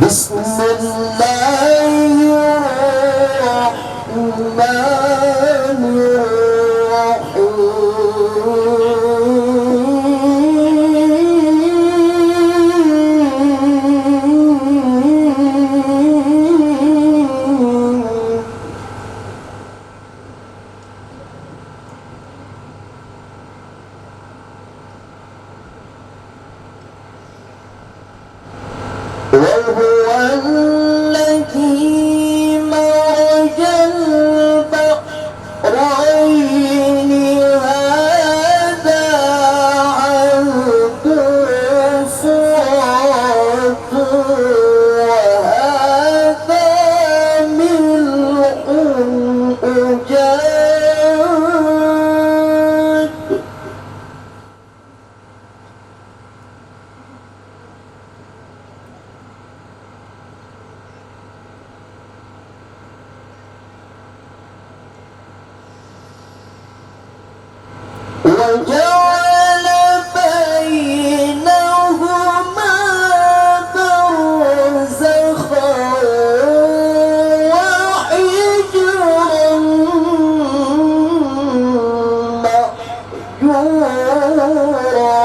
بسم الله الرحمن وهو الذي مرج البحرين هذا عذب فرات وهذا ملح أجاج وجعل بينهما برزخا وحجرا مهجورا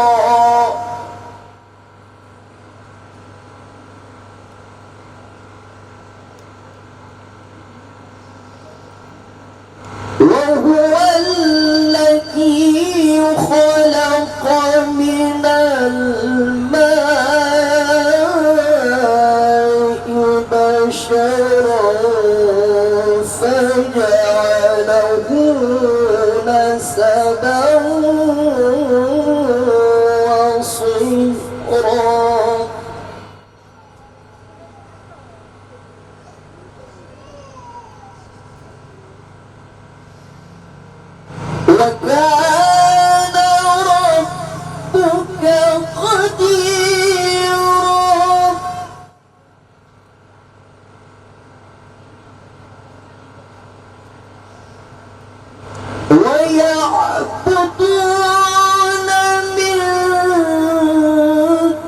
وهو الذي خلق من الماء بشرا فجعله نسبا وصهرا وكان ربك قديرا ويعبدون من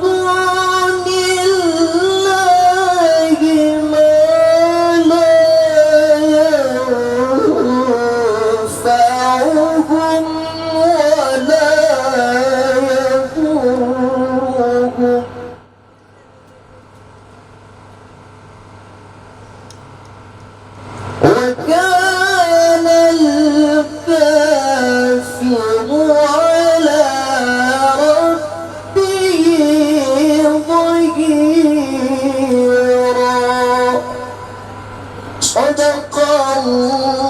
دون الله ما لا ينفعهم ولا يضرهم وكان الكافر على ربه ظهيرا صدق الله